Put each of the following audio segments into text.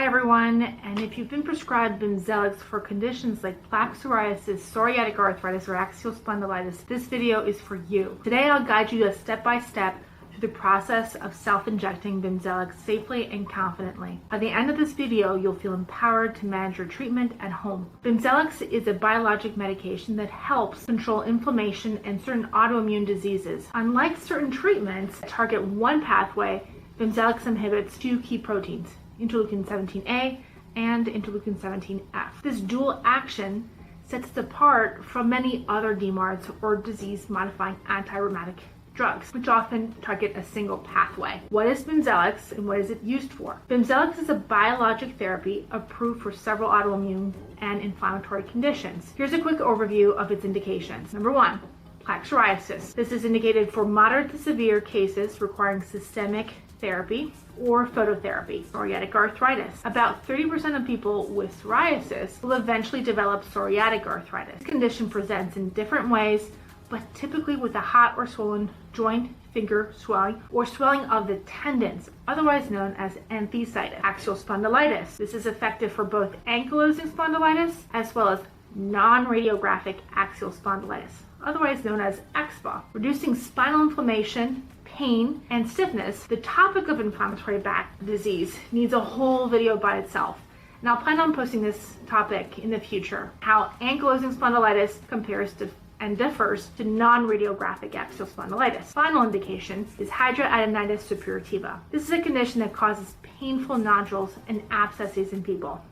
everyone, and if you've been prescribed Bimzelx for conditions like plaque psoriasis, psoriatic arthritis, or axial spondylitis, this video is for you. Today I'll guide you step-by-step through the process of self-injecting Bimzelx safely and confidently. By the end of this video, you'll feel empowered to manage your treatment at home. Bimzelx is a biologic medication that helps control inflammation and certain autoimmune diseases. Unlike certain treatments that target one pathway, Bimzelx inhibits two key proteins, interleukin-17A and interleukin-17F. This dual action sets it apart from many other DMARDs or disease-modifying anti-rheumatic drugs, which often target a single pathway. What is Bimzelx and what is it used for? Bimzelx is a biologic therapy approved for several autoimmune and inflammatory conditions. Here's a quick overview of its indications. Number 1, plaque psoriasis. This is indicated for moderate to severe cases requiring systemic therapy or phototherapy. Psoriatic arthritis. About 30% of people with psoriasis will eventually develop psoriatic arthritis. This condition presents in different ways, but typically with a hot or swollen joint, finger swelling, or swelling of the tendons, otherwise known as enthesitis. Axial spondylitis. This is effective for both ankylosing spondylitis as well as non-radiographic axial spondylitis, otherwise known as axSpA. Reducing spinal inflammation, pain, and stiffness. The topic of inflammatory back disease needs a whole video by itself, and I'll plan on posting this topic in the future, how ankylosing spondylitis compares to and differs to non-radiographic axial spondylitis. Final indication is hidradenitis suppurativa. This is a condition that causes painful nodules and abscesses in people.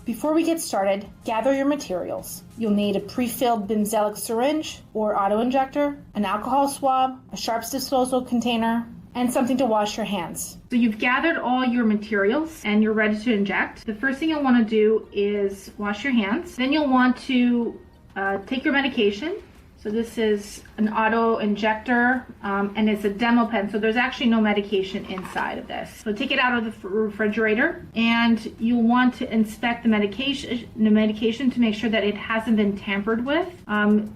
Before we get started, gather your materials. You'll need a pre-filled Bimzelx syringe or auto-injector, an alcohol swab, a sharps disposal container, and something to wash your hands. So you've gathered all your materials and you're ready to inject. The first thing you'll want to do is wash your hands. Then you'll want to take your medication. So this is an auto-injector, and it's a demo pen, so there's actually no medication inside of this. So take it out of the refrigerator, and you'll want to inspect the medication to make sure that it hasn't been tampered with.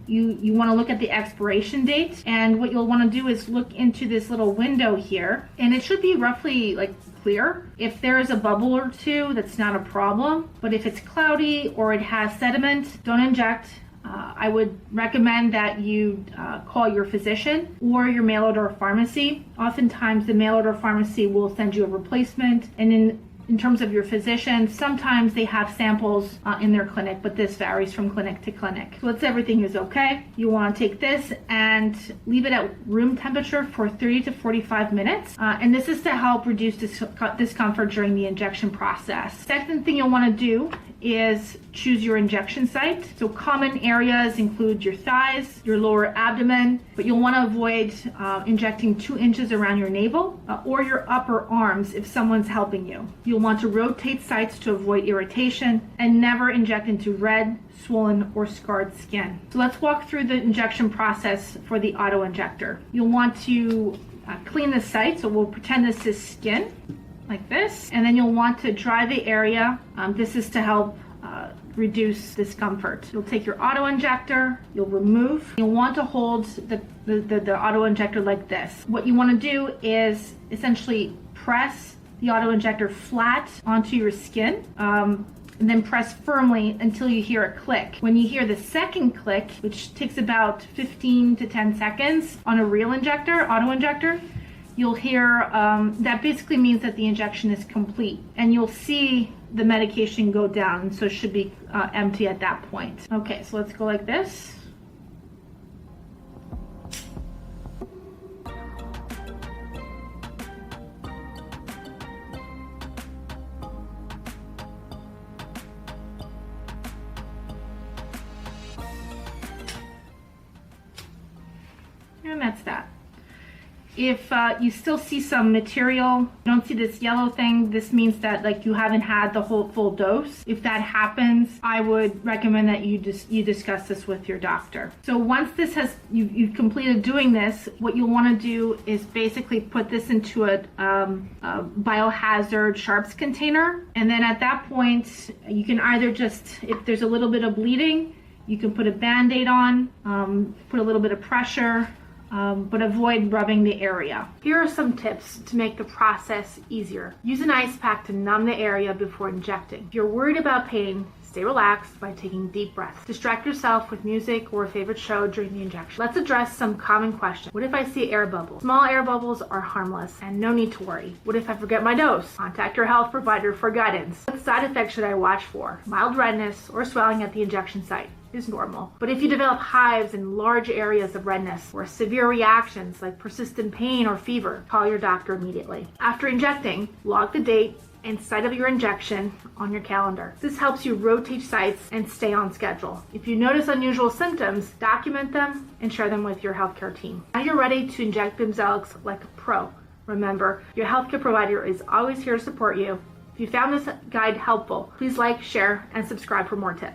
You want to look at the expiration date, and what you'll want to do is look into this little window here, and it should be roughly like clear. If there is a bubble or two, that's not a problem, but if it's cloudy or it has sediment, don't inject. I would recommend that you call your physician or your mail order pharmacy. Oftentimes the mail order pharmacy will send you a replacement, and in terms of your physician, sometimes they have samples in their clinic, but this varies from clinic to clinic. So let's say everything is okay. You want to take this and leave it at room temperature for 30 to 45 minutes. And this is to help reduce discomfort during the injection process. Second thing you'll want to do is choose your injection site. So common areas include your thighs, your lower abdomen, but you'll want to avoid injecting 2 inches around your navel or your upper arms if someone's helping you. You'll want to rotate sites to avoid irritation and never inject into red, swollen, or scarred skin. So let's walk through the injection process for the auto-injector. You'll want to clean the site, so we'll pretend this is skin, like this, and then you'll want to dry the area. This is to help reduce discomfort. You'll take your auto-injector, you'll remove. You'll want to hold the auto-injector like this. What you want to do is essentially press the auto-injector flat onto your skin, and then press firmly until you hear a click. When you hear the second click, which takes about 15 to 10 seconds on a real injector, auto-injector, you'll hear that basically means that the injection is complete, and you'll see the medication go down, so it should be empty at that point. Okay, so let's go like this. And that's that. If you still see some material, don't see this yellow thing, this means that like you haven't had the whole full dose. If that happens, I would recommend that you discuss this with your doctor. So once this has you've completed doing this, what you'll want to do is basically put this into a biohazard sharps container, and then at that point you can either just, if there's a little bit of bleeding, you can put a band-aid on, put a little bit of pressure. but avoid rubbing the area. Here are some tips to make the process easier. Use an ice pack to numb the area before injecting. If you're worried about pain, stay relaxed by taking deep breaths. Distract yourself with music or a favorite show during the injection. Let's address some common questions. What if I see air bubbles? Small air bubbles are harmless and no need to worry. What if I forget my dose? Contact your health provider for guidance. What side effects should I watch for? Mild redness or swelling at the injection site is normal. But if you develop hives in large areas of redness or severe reactions like persistent pain or fever, call your doctor immediately. After injecting, log the date and site of your injection on your calendar. This helps you rotate sites and stay on schedule. If you notice unusual symptoms, document them and share them with your healthcare team. Now you're ready to inject Bimzelx like a pro. Remember, your healthcare provider is always here to support you. If you found this guide helpful, please like, share, and subscribe for more tips.